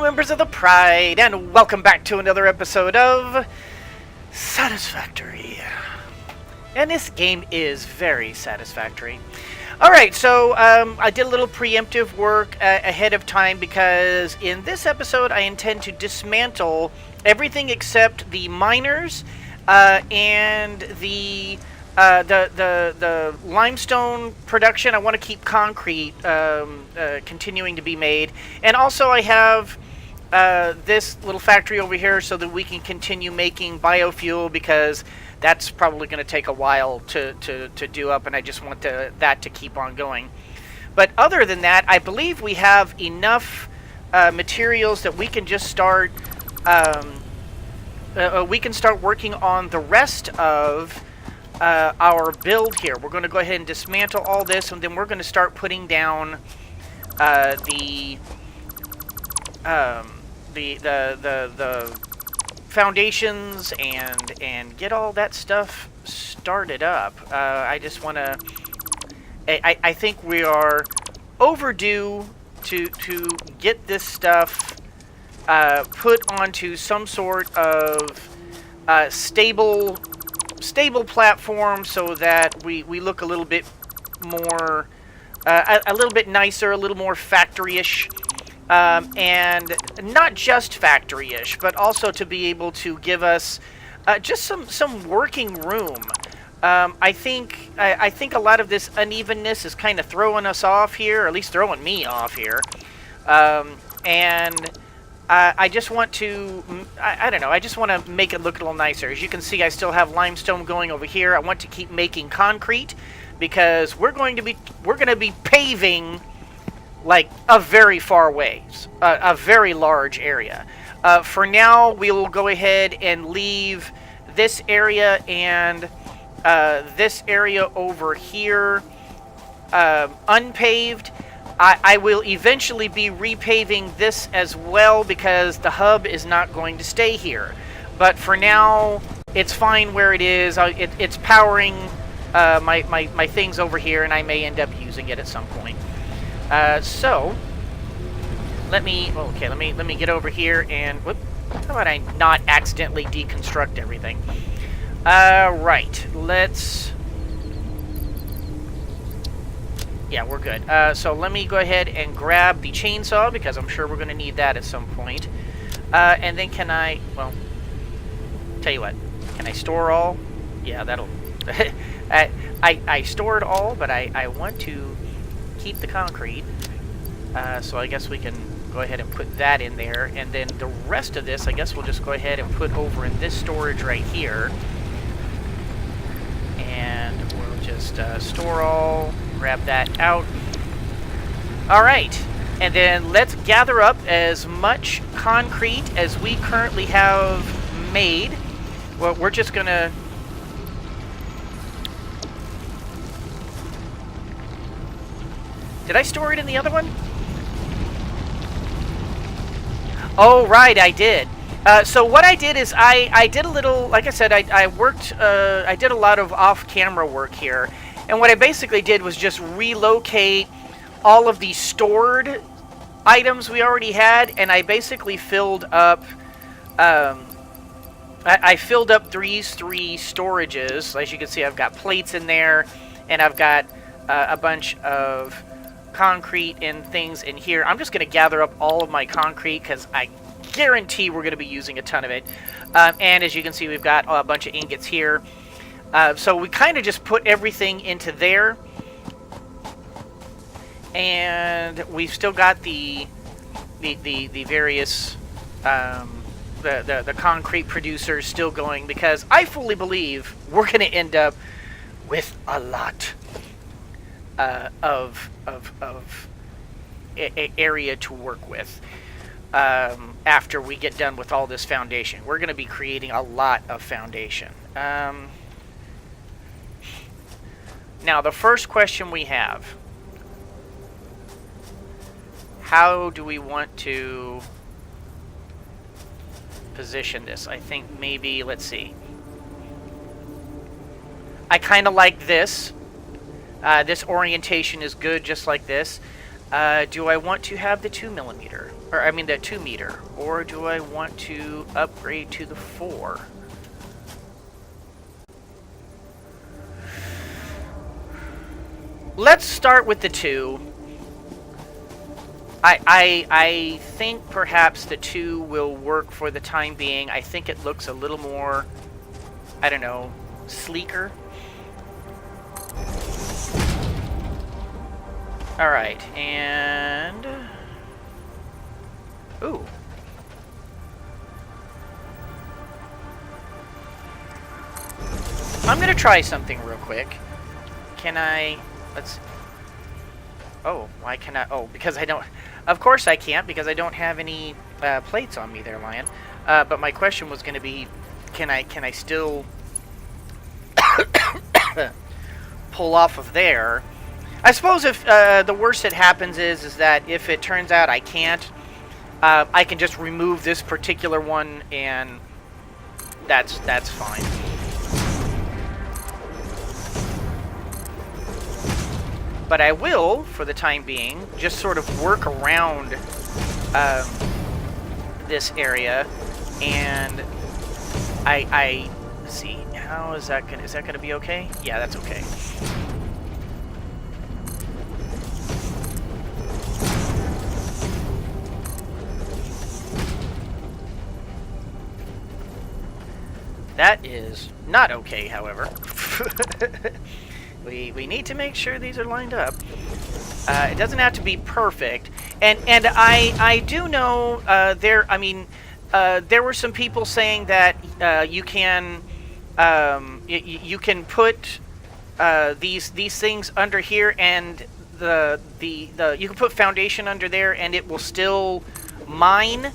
members of the Pride, and welcome back to another episode of Satisfactory. And this game is very satisfactory. Alright, so I did a little preemptive work ahead of time because in this episode I intend to dismantle everything except the miners and the limestone production. I want to keep concrete continuing to be made. And also I have this little factory over here so that we can continue making biofuel, because that's probably going to take a while to do up, and I just want that to keep on going. But other than that, I believe we have enough materials that we can just start working on the rest of our build here. We're going to go ahead and dismantle all this, and then we're going to start putting down the foundations and get all that stuff started up. I just want to. I think we are overdue to get this stuff put onto some sort of stable platform, so that we look a little bit more, a little bit nicer, a little more factory-ish. And not just factory-ish, but also to be able to give us just some working room. I think a lot of this unevenness is kind of throwing us off here, or at least throwing me off here. And I just want to, I don't know, I just want to make it look a little nicer. As you can see, I still have limestone going over here. I want to keep making concrete, because we're going to be paving like a very far ways, a very large area. For now, we will go ahead and leave this area and this area over here unpaved. I will eventually be repaving this as well, because the hub is not going to stay here. But for now, it's fine where it is. It's powering my things over here, and I may end up using it at some point. So let me get over here and whoop, how about I not accidentally deconstruct everything? Right, yeah, we're good. So let me go ahead and grab the chainsaw, because I'm sure we're going to need that at some point. And then can I, well, tell you what, can I store all? Yeah, that'll I stored all, but I want to keep the concrete, so I guess we can go ahead and put that in there, and then the rest of this I guess we'll just go ahead and put over in this storage right here, and we'll just store all, grab that out. Alright, and then let's gather up as much concrete as we currently have made. Well, we're just gonna Did I store it in the other one? Oh, right, I did. So what I did is I did a little, like I said, I worked, I did a lot of off-camera work here. And what I basically did was just relocate all of the stored items we already had, and I basically filled up, I filled up these three storages. As you can see, I've got plates in there, and I've got a bunch of concrete and things in here. I'm just going to gather up all of my concrete, because I guarantee we're going to be using a ton of it. And as you can see, we've got a bunch of ingots here. So we kind of just put everything into there. And we've still got the various the concrete producers still going, because I fully believe we're going to end up with a lot of area to work with after we get done with all this foundation. We're going to be creating a lot of foundation. Now, the first question we have: how do we want to position this? I think maybe, let's see. I kind of like this. This orientation is good, just like this. Do I want to have the 2mm, or I mean the 2 meter, or do I want to upgrade to the 4? Let's start with the 2. I think perhaps the 2 will work for the time being. I think it looks a little more, I don't know, sleeker. Alright, and... Ooh. I'm gonna try something real quick. Can I... Let's... Oh, why can I... Oh, because I don't... Of course I can't, because I don't have any plates on me there, Lion. But my question was gonna be, can I still... pull off of there? I suppose if the worst that happens is that if it turns out I can't, I can just remove this particular one, and that's fine. But I will, for the time being, just sort of work around this area, and I see how is that gonna be okay? Yeah, that's okay. That is not okay, however. we need to make sure these are lined up. It doesn't have to be perfect, and I do know there were some people saying that you can put these things under here, and you can put foundation under there, and it will still mine.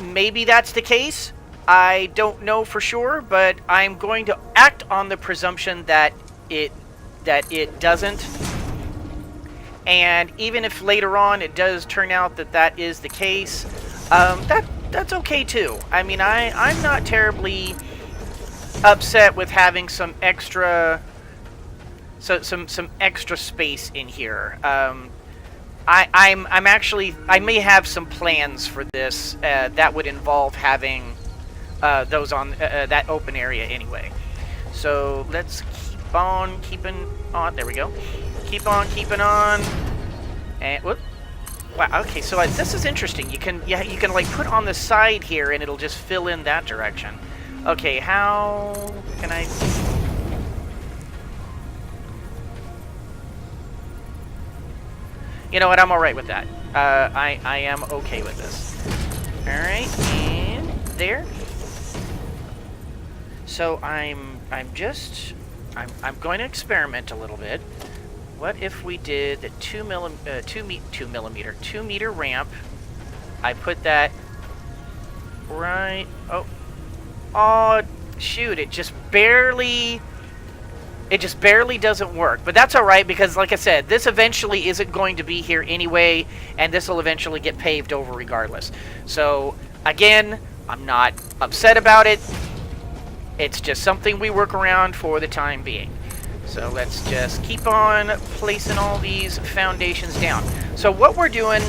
Maybe that's the case. I don't know for sure, but I'm going to act on the presumption that it doesn't. And even if later on it does turn out that is the case, that's okay too. I mean, I'm not terribly upset with having some extra some extra space in here. I may have some plans for this that would involve having those on that open area anyway. So let's keep on keeping on. There we go. Keep on keeping on. And whoop. Wow. Okay. So this is interesting. You can like put on the side here, and it'll just fill in that direction. Okay. How can I? You know what? I'm all right with that. I am okay with this. All right. And there. So I'm going to experiment a little bit. What if we did the 2 meter ramp? I put that right. Oh, shoot! It just barely doesn't work. But that's all right, because like I said, this eventually isn't going to be here anyway, and this will eventually get paved over regardless. So again, I'm not upset about it. It's just something we work around for the time being. So let's just keep on placing all these foundations down. So what we're doing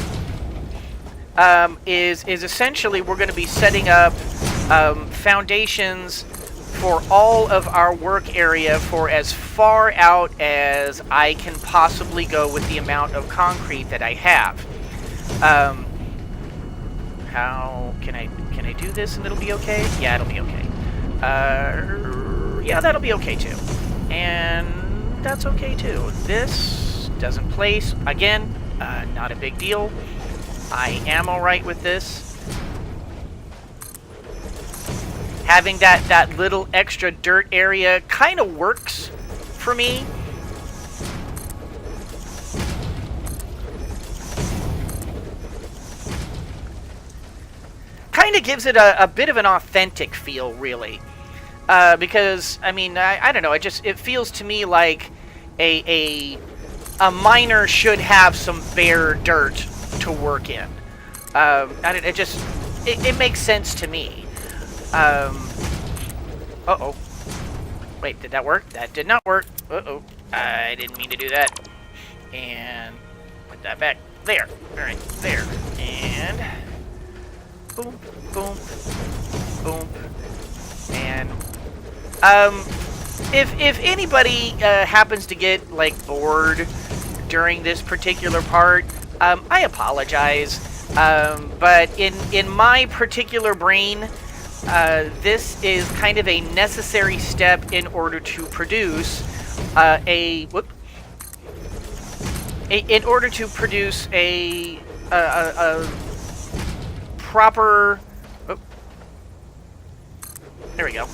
is essentially we're going to be setting up foundations for all of our work area for as far out as I can possibly go with the amount of concrete that I have. How can I do this and it'll be okay? Yeah, it'll be okay. Yeah, that'll be okay too. And that's okay too. This doesn't place. Again, not a big deal. I am alright with this. Having that little extra dirt area kind of works for me. Kind of gives it a bit of an authentic feel, really. Because I mean, I don't know. It feels to me like a miner should have some bare dirt to work in. And it makes sense to me. Uh-oh. Wait, did that work? That did not work. Uh-oh. I didn't mean to do that. And put that back there. All right, there. And boom, boom, boom. And if anybody happens to get like bored during this particular part, I apologize. But in my particular brain, this is kind of a necessary step in order to produce a proper. Oh, there we go.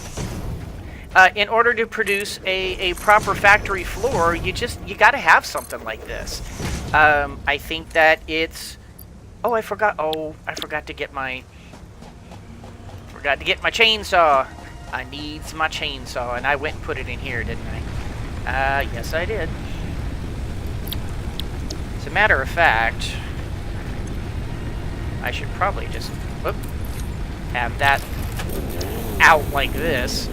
In order to produce a proper factory floor, you got to have something like this. I think that it's. Oh, I forgot to get my. Forgot to get my chainsaw. I needs my chainsaw, and I went and put it in here, didn't I? Yes, I did. As a matter of fact, I should probably just have that out like this.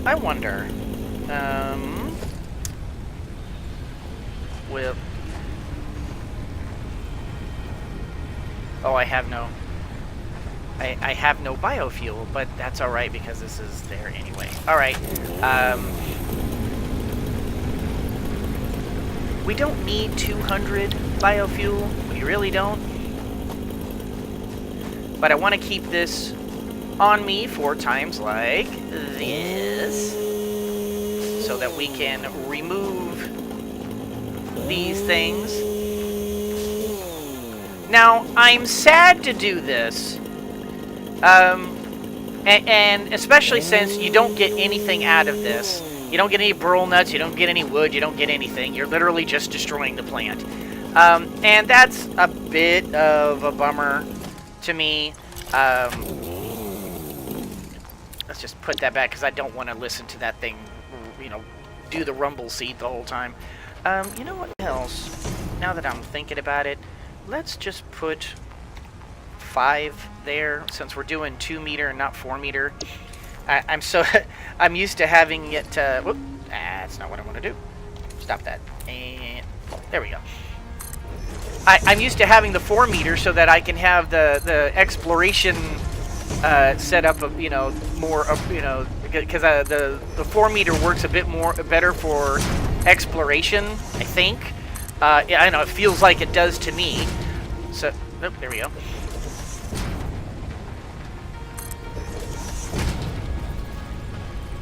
I wonder, will... Oh, I have no biofuel, but that's alright because this is there anyway. Alright, we don't need 200 biofuel, we really don't. But I want to keep this on me for times like this, so that we can remove these things. Now, I'm sad to do this, and especially since you don't get anything out of this. You don't get any burl nuts, you don't get any wood, you don't get anything. You're literally just destroying the plant. And that's a bit of a bummer to me. Let's just put that back because I don't want to listen to that thing, do the rumble seat the whole time. You know what else? Now that I'm thinking about it, let's just put 5 there since we're doing 2 meter and not 4 meter. I'm used to having it. Whoop, that's not what I want to do. Stop that. And there we go. I'm used to having the 4 meter so that I can have the exploration set up of more of because the 4 meter works a bit better for exploration, I think. I know it feels like it does to me. So there we go.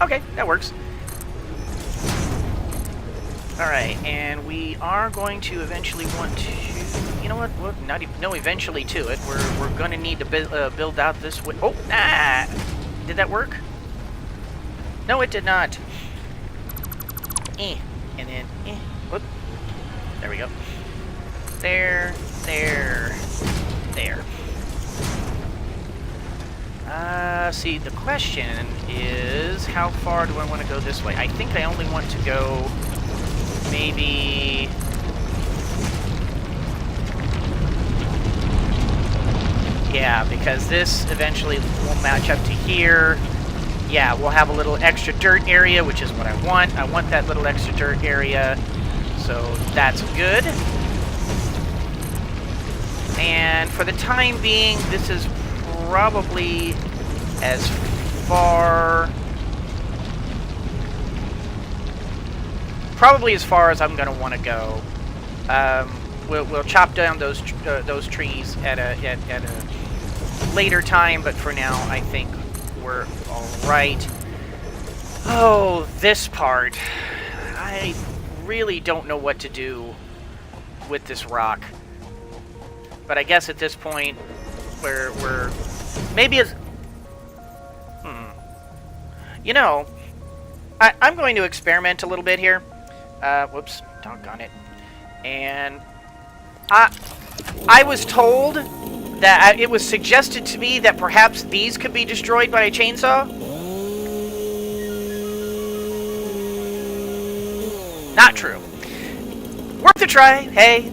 Okay, that works. Alright, and we are going to eventually want to... You know what? Well, not even... No, eventually to it. We're going to need to build out this way. Oh, did that work? No, it did not. And then... Whoop. There we go. There. See, the question is, how far do I want to go this way? I think I only want to go maybe... Yeah, because this eventually will match up to here. Yeah, we'll have a little extra dirt area, which is what I want. I want that little extra dirt area, so that's good. And for the time being, this is probably as far as I'm going to want to go. We'll chop down those trees at a later time, but for now, I think we're all right. Oh, this part. I really don't know what to do with this rock. But I guess at this point, we're maybe it's... I'm going to experiment a little bit here. Whoops, doggone it. And I was told that it was suggested to me that perhaps these could be destroyed by a chainsaw. Not true. Worth a try. Hey,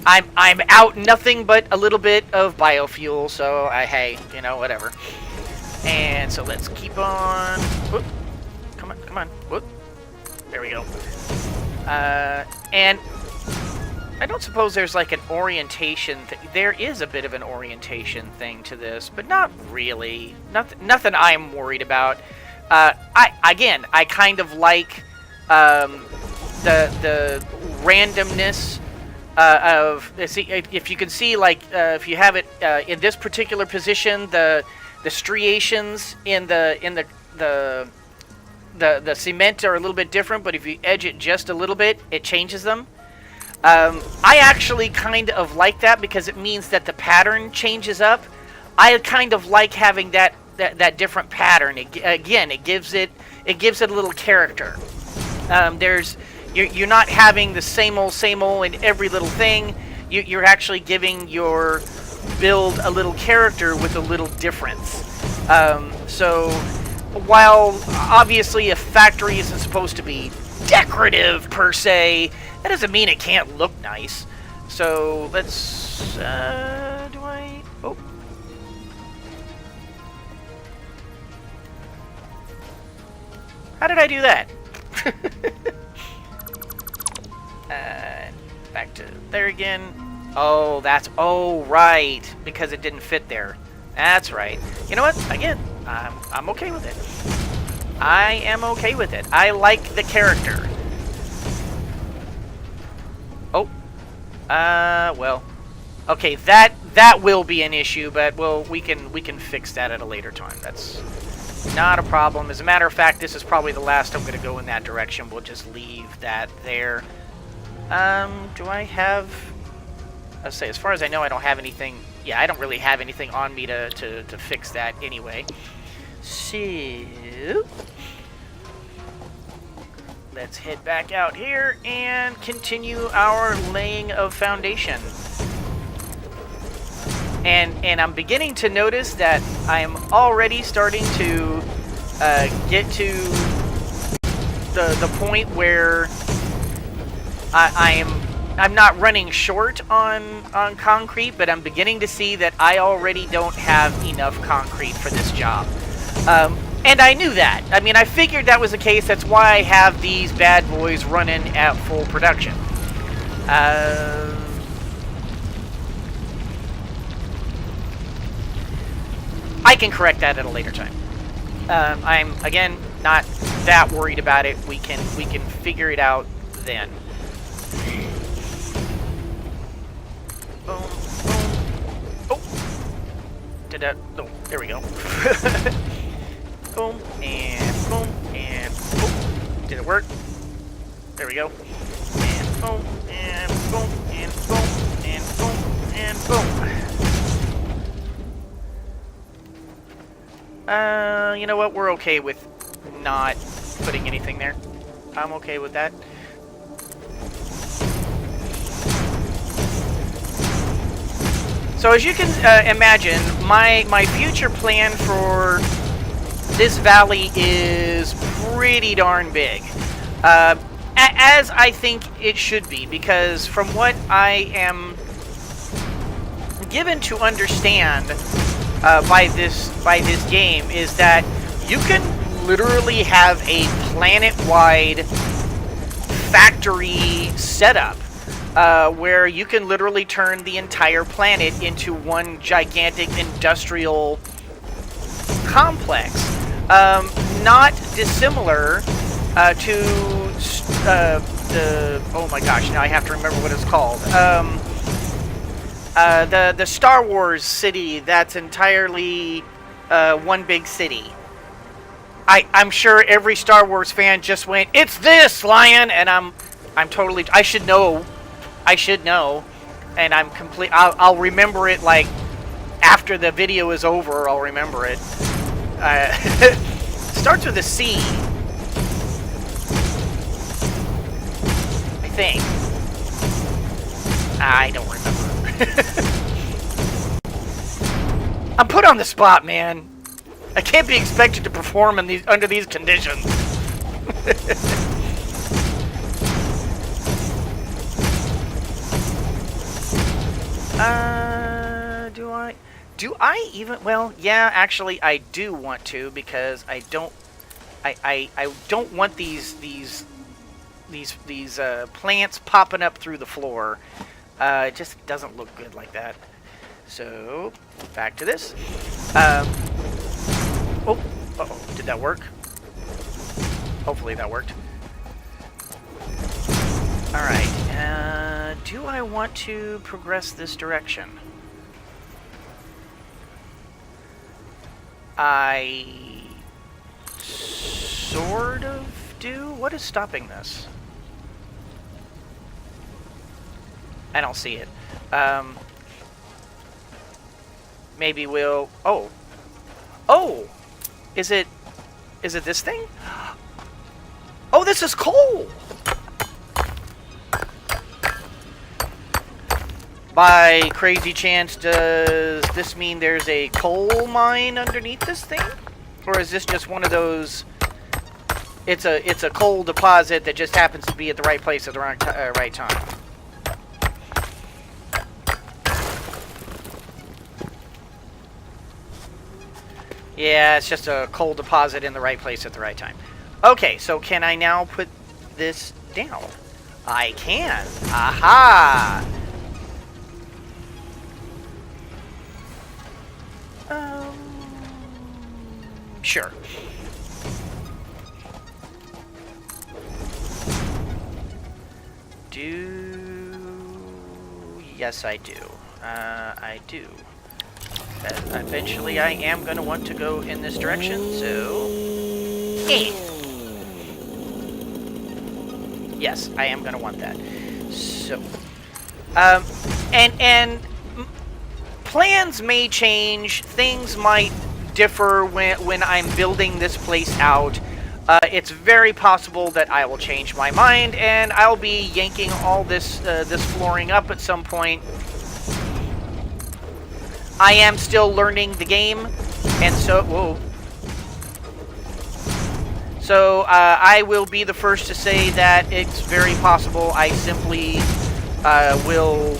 I'm out nothing but a little bit of biofuel, so hey, whatever. And so let's keep on. Whoop. Come on, come on. Whoop. There we go. And I don't suppose there's like an orientation. There is a bit of an orientation thing to this, but not really. Nothing I'm worried about. I kind of like the randomness of. See, if you can see, like, if you have it in this particular position, the striations in the cement are a little bit different, but if you edge it just a little bit, it changes them. I actually kind of like that because it means that the pattern changes up. I kind of like having that different pattern. It gives it a little character. You're not having the same old in every little thing. You're actually giving your build a little character with a little difference. So while obviously a factory isn't supposed to be decorative per se, that doesn't mean it can't look nice. So let's oh. How did I do that? Back to there again. Oh, oh, right, because it didn't fit there. That's right. You know what? Again, I'm okay with it. I am okay with it. I like the character. Oh. Well. Okay, that will be an issue, but we can fix that at a later time. That's not a problem. As a matter of fact, this is probably the last I'm going to go in that direction. We'll just leave that there. Do I have... Let's say, as far as I know, I don't have anything... Yeah, I don't really have anything on me to fix that anyway. So... let's head back out here and continue our laying of foundation. And I'm beginning to notice that I am already starting to get to the point where I'm not running short on concrete, but I'm beginning to see that I already don't have enough concrete for this job. And I knew that. I mean, I figured that was the case. That's why I have these bad boys running at full production. I can correct that at a later time. I'm, again, not that worried about it. We can figure it out then. Boom, boom. Oh! Oh, there we go. Boom, and boom, and boom. Did it work? There we go. And boom, and boom, and boom, and boom, and boom. You know what? We're okay with not putting anything there. I'm okay with that. So as you can imagine, my future plan for this valley is pretty darn big. As I think it should be, because from what I am given to understand by this game is that you can literally have a planet-wide factory setup where you can literally turn the entire planet into one gigantic industrial complex. Not dissimilar to the... Oh my gosh, now I have to remember what it's called. The Star Wars city that's entirely one big city. I'm sure every Star Wars fan just went, "It's this, Lion!" And I'm totally... I should know, and I'm complete. I'll remember it like after the video is over. I'll remember it. Starts with a C, I think. I don't remember. I'm put on the spot, man. I can't be expected to perform in under these conditions. Do I? Do I even? Well, yeah, actually, I do want to because I don't. I don't want these plants popping up through the floor. It just doesn't look good like that. So back to this. Oh, uh-oh, did that work? Hopefully that worked. All right. Do I want to progress this direction? I sort of do. What is stopping this? I don't see it. Maybe we'll... Oh! Oh! Is it this thing? Oh, this is coal! By crazy chance, does this mean there's a coal mine underneath this thing? Or is this just one of those... It's a coal deposit that just happens to be at the right place at the right time. Yeah, it's just a coal deposit in the right place at the right time. Okay, so can I now put this down? I can. Aha! Sure. Yes, I do. I do. Eventually, I am going to want to go in this direction, so... Yes, I am going to want that. So... And plans may change. Things might differ when I'm building this place out. It's very possible that I will change my mind, and I'll be yanking all this flooring up at some point. I am still learning the game, and so... Whoa. So, I will be the first to say that it's very possible I simply will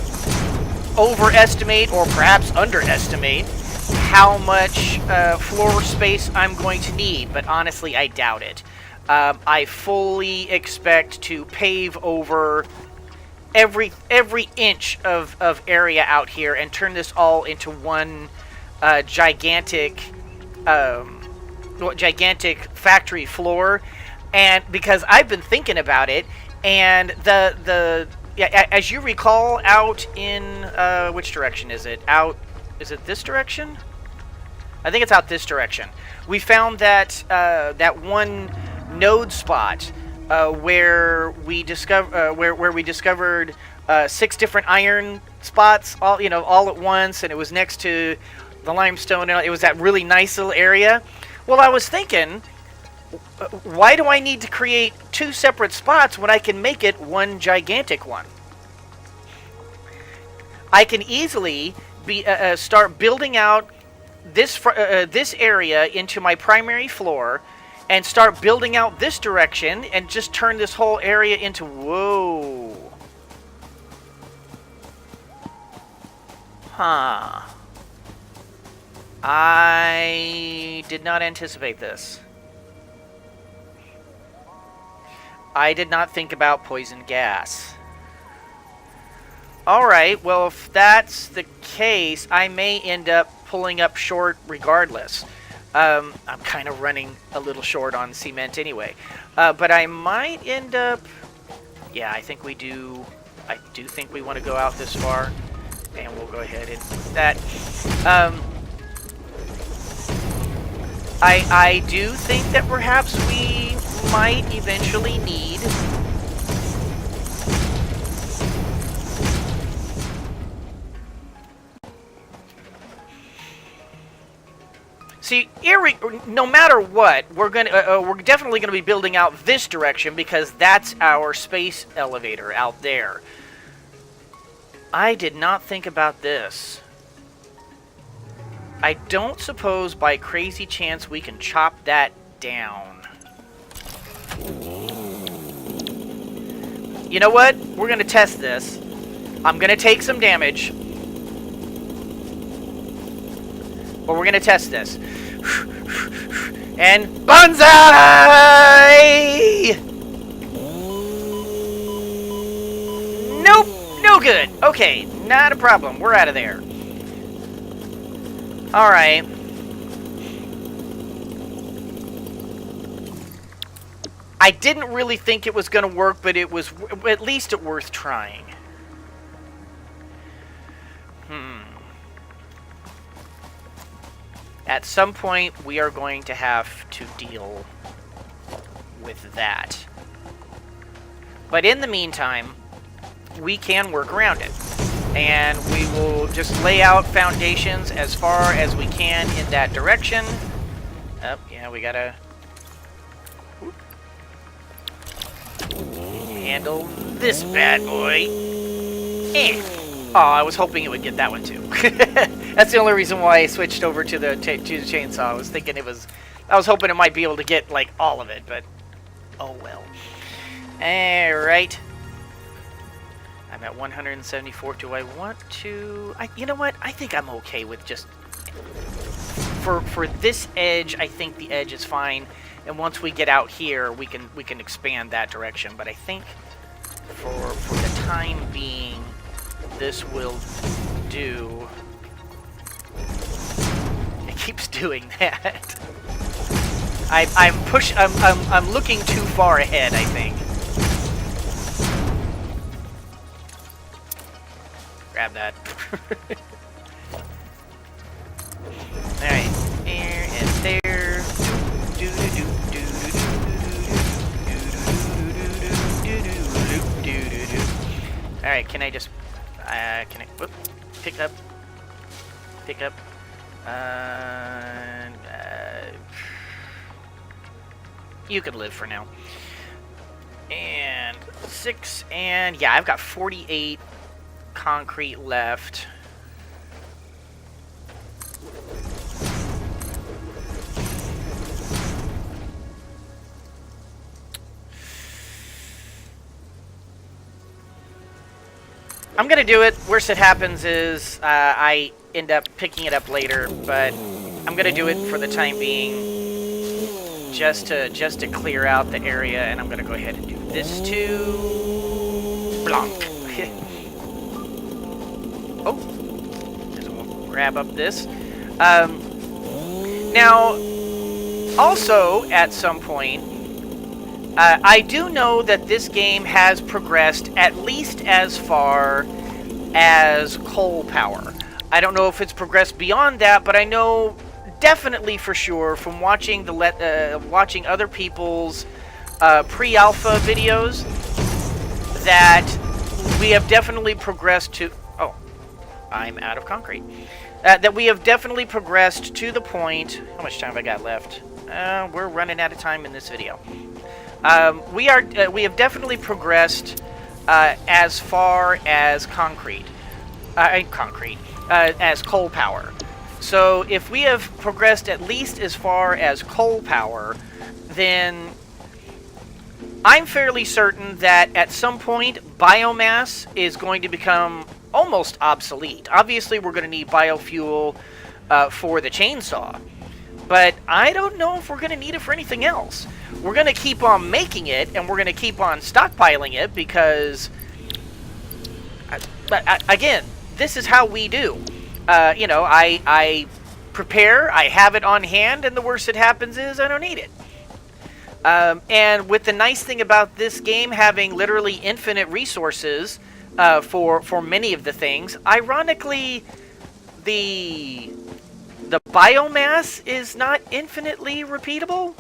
overestimate, or perhaps underestimate, how much floor space I'm going to need, but honestly, I doubt it. I fully expect to pave over every inch of area out here and turn this all into one gigantic factory floor. And because I've been thinking about it, and as you recall, out in which direction is it? Is it this direction? I think it's out this direction. We found that that one node spot where we discovered 6 different iron spots, all at once, and it was next to the limestone, and it was that really nice little area. Well, I was thinking, why do I need to create 2 separate spots when I can make it one gigantic one? I can easily start building out this area into my primary floor, and start building out this direction, and just turn this whole area into... Whoa. Huh. I did not anticipate this. I did not think about poison gas. Alright, well, if that's the case, I may end up pulling up short regardless. I'm kind of running a little short on cement anyway. But I might end up... Yeah, I think we do... I do think we want to go out this far. And we'll go ahead and do that. I do think that perhaps we might eventually need... See, no matter what, we're definitely gonna be building out this direction because that's our space elevator out there. I did not think about this. I don't suppose by crazy chance we can chop that down. You know what? We're gonna test this. I'm gonna take some damage. But we're going to test this. And banzai! Nope, no good. Okay, not a problem. We're out of there. All right. I didn't really think it was going to work, but it was at least worth trying. At some point, we are going to have to deal with that. But in the meantime, we can work around it. And we will just lay out foundations as far as we can in that direction. Oh, yeah, we gotta handle this bad boy. Oh, I was hoping it would get that one too. That's the only reason why I switched over to the chainsaw. I was thinking I was hoping it might be able to get like all of it, but oh well. All right. I'm at 174. Do I want to? You know what? I think I'm okay with just for this edge. I think the edge is fine, and once we get out here, we can expand that direction. But I think for the time being, this will do. It keeps doing that. I'm looking too far ahead, I think. Grab that. Alright, here and there. Alright, can I just whoop, pick up. You could live for now. And 6, and yeah, I've got 48 concrete left. I'm gonna do it. Worst that happens is I end up picking it up later, but I'm gonna do it for the time being, just to clear out the area, and I'm gonna go ahead and do this too. Blanc. Oh, just grab up this. Now, also at some point, I do know that this game has progressed at least as far as coal power. I don't know if it's progressed beyond that, but I know definitely for sure from watching watching other people's pre-alpha videos that we have definitely progressed to. Oh, I'm out of concrete. That we have definitely progressed to the point. How much time have I got left? We're running out of time in this video. We have definitely progressed as far as as coal power. So if we have progressed at least as far as coal power, then I'm fairly certain that at some point biomass is going to become almost obsolete. Obviously, we're going to need biofuel for the chainsaw, but I don't know if we're going to need it for anything else. We're going to keep on making it, and we're going to keep on stockpiling it because, again, this is how we do. I prepare, I have it on hand, and the worst that happens is I don't need it. And with the nice thing about this game having literally infinite resources for many of the things, ironically, the biomass is not infinitely repeatable,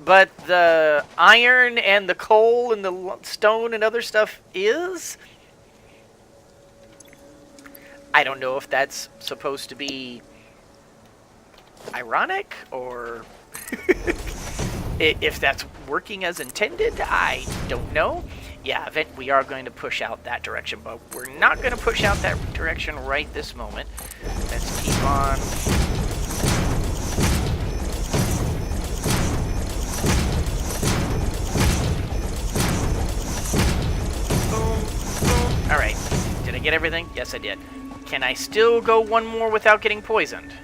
but the iron and the coal and the stone and other stuff is. I don't know if that's supposed to be ironic or if that's working as intended. I don't know. Yeah, we are going to push out that direction, but we're not going to push out that direction right this moment. Let's keep on. Boom, boom. All right. Did I get everything? Yes, I did. Can I still go one more without getting poisoned?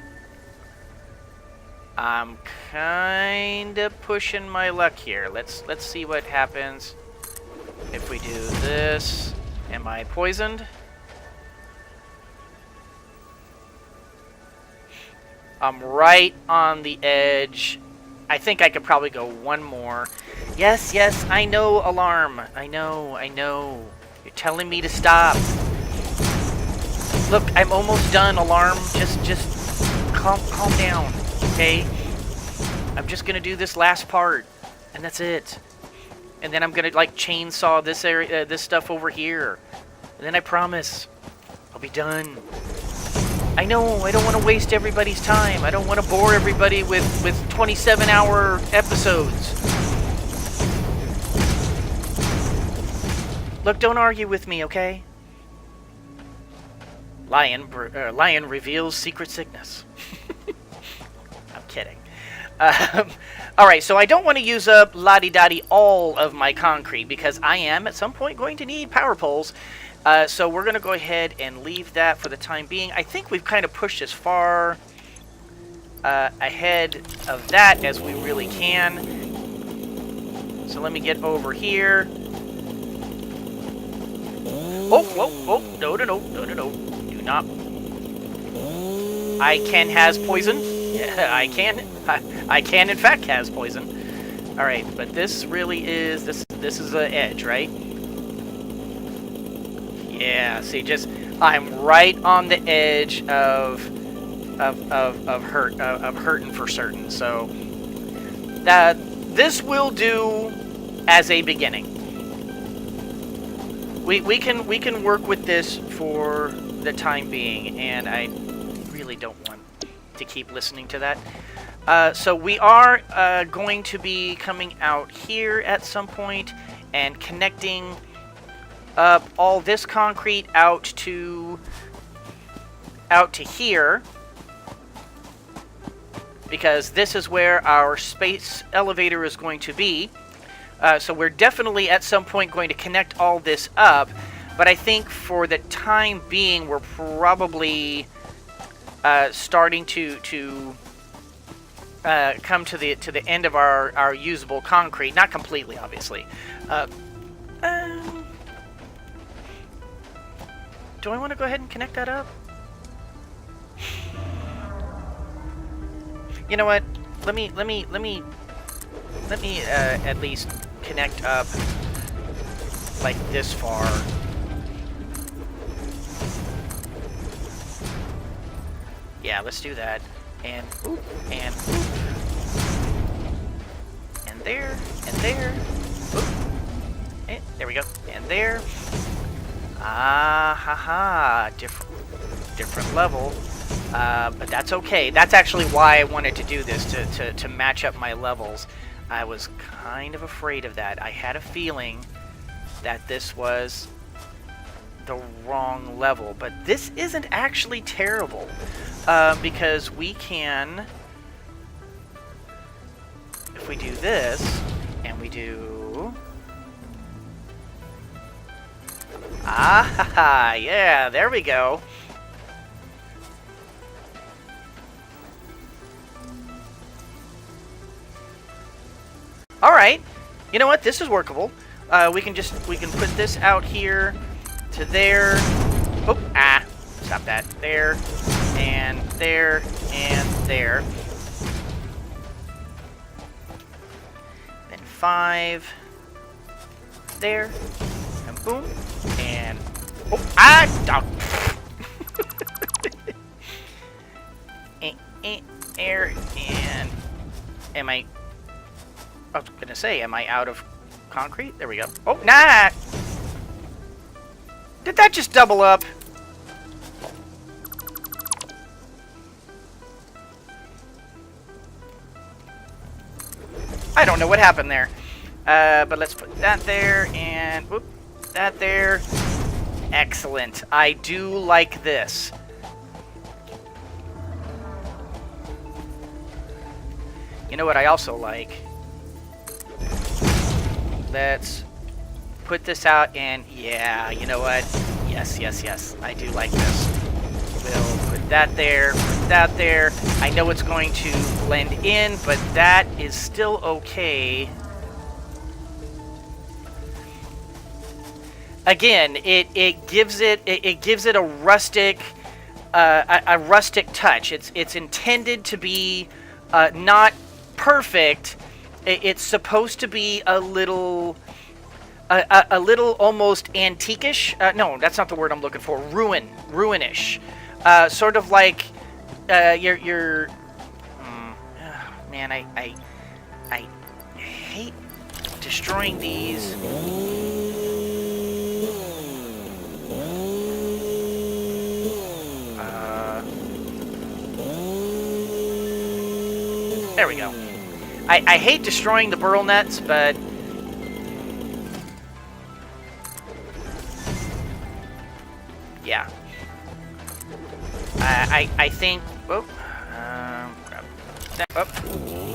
I'm kinda pushing my luck here. Let's see what happens if we do this. Am I poisoned? I'm right on the edge. I think I could probably go one more. Yes, yes, I know, alarm. I know. You're telling me to stop. Look, I'm almost done, alarm. Just calm down, okay? I'm just gonna do this last part, and that's it. And then I'm gonna like chainsaw this area, this stuff over here, and then I promise I'll be done. I know, I don't want to waste everybody's time. I don't want to bore everybody with 27-hour episodes. Look, don't argue with me, okay? Lion reveals secret sickness. I'm kidding. Alright, so I don't want to use up la-di-da-di all of my concrete because I am at some point going to need power poles. So we're going to go ahead and leave that for the time being. I think we've kind of pushed as far ahead of that as we really can. So let me get over here. Oh, no. Do not. I can has poison. Yeah, I can. I can in fact has poison. All right, but this really is this is an edge, right? Yeah. See, I'm right on the edge of hurting for certain. So that this will do as a beginning. We can work with this for the time being, and I really don't want to keep listening to that. So we are going to be coming out here at some point and connecting up all this concrete out to here, because this is where our space elevator is going to be. So we're definitely at some point going to connect all this up, but I think for the time being we're probably starting to come to the end of our usable concrete. Not completely, obviously. Do I want to go ahead and connect that up? You know what? Let me at least connect up like this far. Yeah, let's do that. And oop, and oop. And there, and there. Oop. And there we go. And there. Ah, haha. Different level. But that's okay. That's actually why I wanted to do this, to match up my levels. I was kind of afraid of that. I had a feeling that this was the wrong level. But this isn't actually terrible. Because we can, if we do this, and we do, yeah, there we go. All right, you know what? This is workable. We can put this out here to there. Oh, stop that. There. And there, and there. Then 5. There. And boom. And... oh, air, and... am I was gonna say, am I out of concrete? There we go. Oh, nah! Did that just double up? I don't know what happened there. But let's put that there, and whoop, that there. Excellent. I do like this. You know what I also like? Let's put this out, and yeah, you know what? Yes. I do like this. We'll put that there, put that there. I know it's going to blend in, but that is still okay. Again, it gives it a rustic touch. It's intended to be not perfect. It's supposed to be a little almost antique-ish. No, that's not the word I'm looking for. Ruinish. Sort of like your man. I hate destroying these. There we go. I hate destroying the burl nets, but yeah. I think. Oh,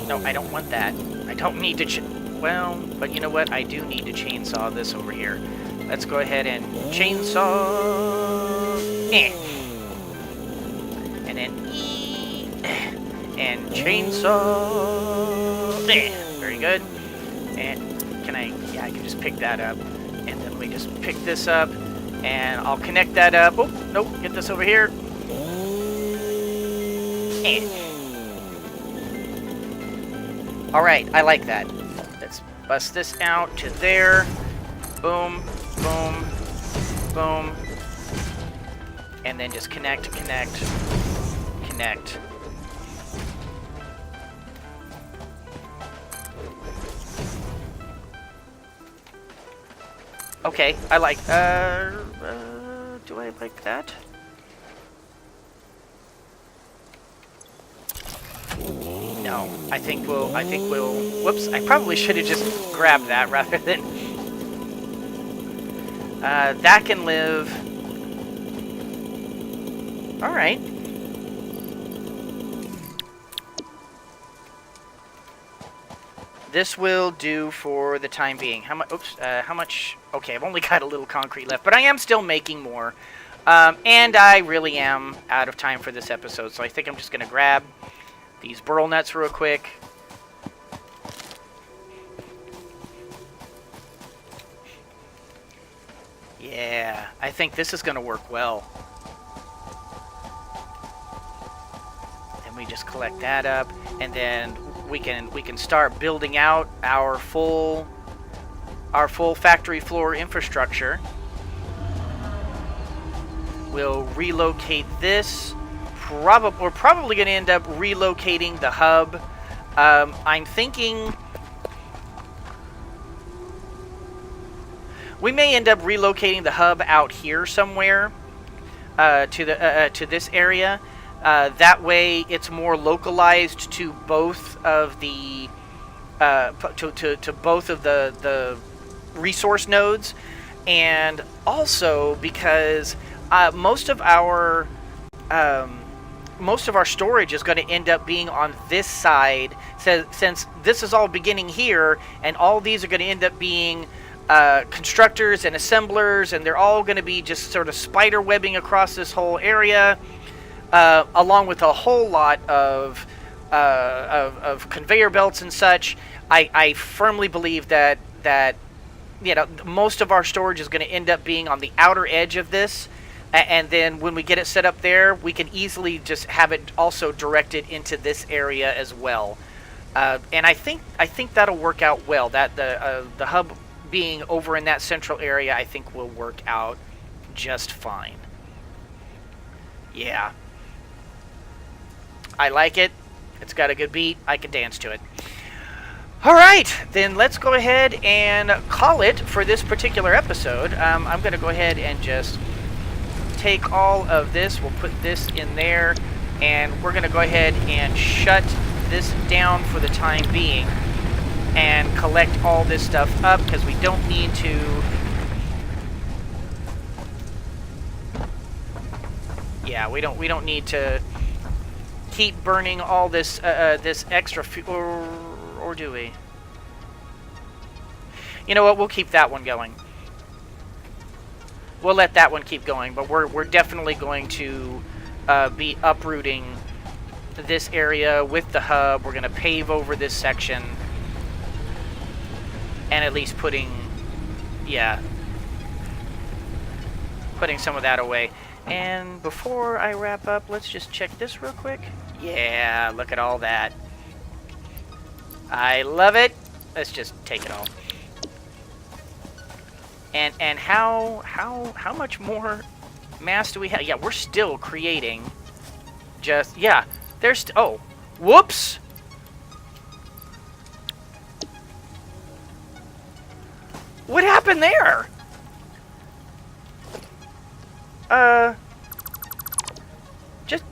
no, I don't want that. I don't need to. Well, but you know what? I do need to chainsaw this over here. Let's go ahead and chainsaw. And then and chainsaw. Very good. And can I? Yeah, I can just pick that up. And then we just pick this up. And I'll connect that up. Oh, nope. Get this over here. And. Alright, I like that. Let's bust this out to there. Boom, boom, boom. And then just connect, connect, connect. Okay, I like, do I like that? No, I think we'll, whoops, I probably should have just grabbed that rather than, that can live. Alright. This will do for the time being. How much? Oops. How much? Okay, I've only got a little concrete left, but I am still making more. And I really am out of time for this episode, so I think I'm just going to grab these burl nuts real quick. Yeah, I think this is going to work well. And we just collect that up, and then we can start building out our full factory floor infrastructure. We'll relocate this. We're probably going to end up relocating the hub. I'm thinking we may end up relocating the hub out here somewhere to this area. That way, it's more localized to both of the to both of the resource nodes, and also because most of our storage is going to end up being on this side, since this is all beginning here, and all these are going to end up being constructors and assemblers, and they're all going to be just sort of spider webbing across this whole area. Along with a whole lot of conveyor belts and such. I firmly believe that most of our storage is going to end up being on the outer edge of this, and then when we get it set up there, we can easily just have it also directed into this area as well. And I think that'll work out well. That the hub being over in that central area, I think will work out just fine. Yeah. I like it. It's got a good beat. I can dance to it. Alright, then let's go ahead and call it for this particular episode. I'm going to go ahead and just take all of this. We'll put this in there. And we're going to go ahead and shut this down for the time being. And collect all this stuff up, because we don't need to... Yeah, we don't need to keep burning all this this extra fuel, or do we? You know what? We'll keep that one going. We'll let that one keep going, but we're definitely going to be uprooting this area with the hub. We're going to pave over this section. And at least putting some of that away. And before I wrap up, let's just check this real quick. Yeah, look at all that. I love it. Let's just take it all. And how much more mass do we have? Yeah, we're still creating. Just there's oh, whoops. What happened there? Just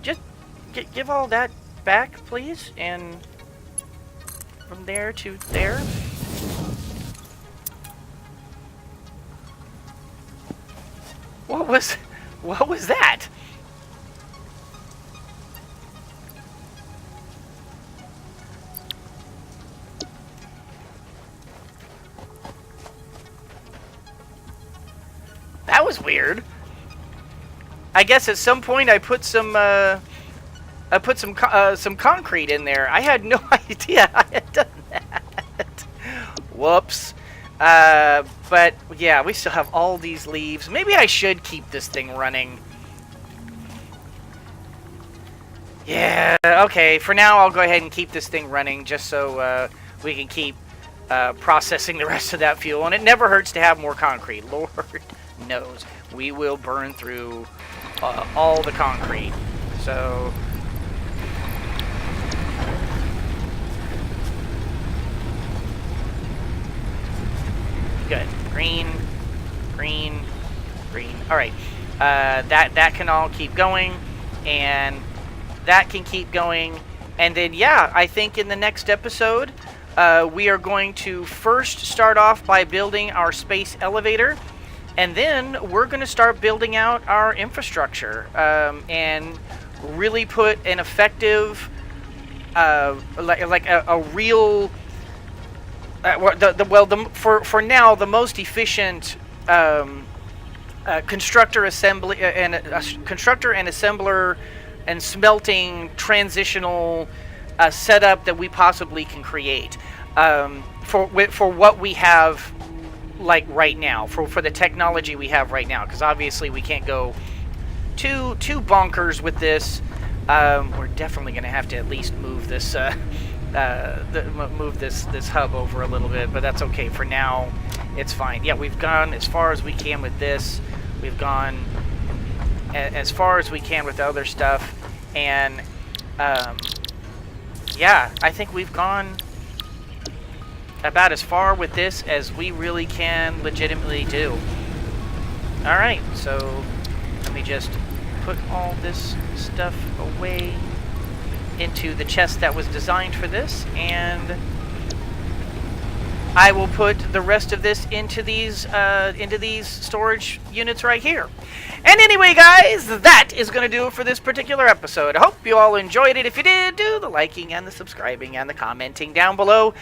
give all that back, please, and from there to there. What was that? That was weird. I guess at some point I put some concrete in there. I had no idea I had done that. Whoops. But yeah, we still have all these leaves. Maybe I should keep this thing running. Yeah, okay. For now, I'll go ahead and keep this thing running just so we can keep processing the rest of that fuel. And it never hurts to have more concrete. Lord knows we will burn through all the concrete. So good. Green, green, green. All right. That can all keep going, and that can keep going. And then yeah, I think in the next episode we are going to first start off by building our space elevator. And then we're going to start building out our infrastructure and really put an effective, like a real, for now the most efficient constructor assembly and constructor and assembler and smelting transitional setup that we possibly can create for what we have. Like right now, for the technology we have right now, because obviously we can't go too bonkers with this. We're definitely going to have to at least move this this hub over a little bit, but that's okay. For now, it's fine. Yeah, we've gone as far as we can with this. We've gone as far as we can with the other stuff, and yeah, I think we've gone about as far with this as we really can legitimately do. Alright, so let me just put all this stuff away into the chest that was designed for this, and I will put the rest of this into these storage units right here. And anyway, guys, that is going to do it for this particular episode. I hope you all enjoyed it. If you did, do the liking and the subscribing and the commenting down below.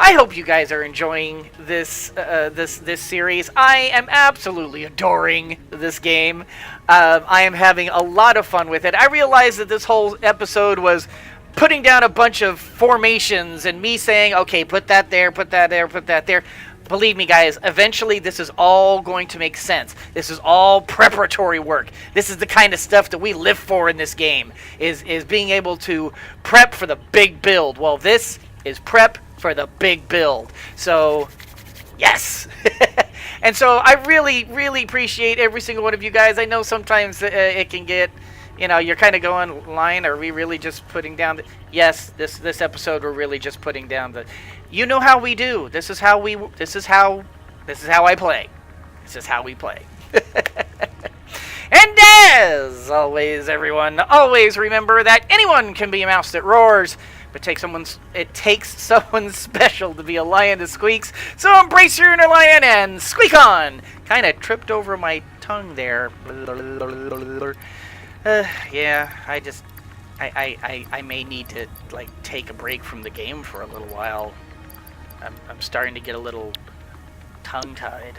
I hope you guys are enjoying this this series. I am absolutely adoring this game. I am having a lot of fun with it. I realized that this whole episode was putting down a bunch of formations and me saying, okay, put that there, put that there, put that there. Believe me, guys, eventually this is all going to make sense. This is all preparatory work. This is the kind of stuff that we live for in this game, is being able to prep for the big build. Well, this is prep for the big build. So, yes! And so I really, really appreciate every single one of you guys. I know sometimes it can get, you know, you're kind of going, line, are we really just putting down the... Yes, this episode we're really just putting down the... You know how we do. This is how I play. This is how we play. And as always, everyone, always remember that anyone can be a mouse that roars, but it takes someone special to be a lion that squeaks. So embrace your inner lion and squeak on. Kind of tripped over my tongue there. Yeah, I may need to like take a break from the game for a little while. I'm starting to get a little tongue-tied.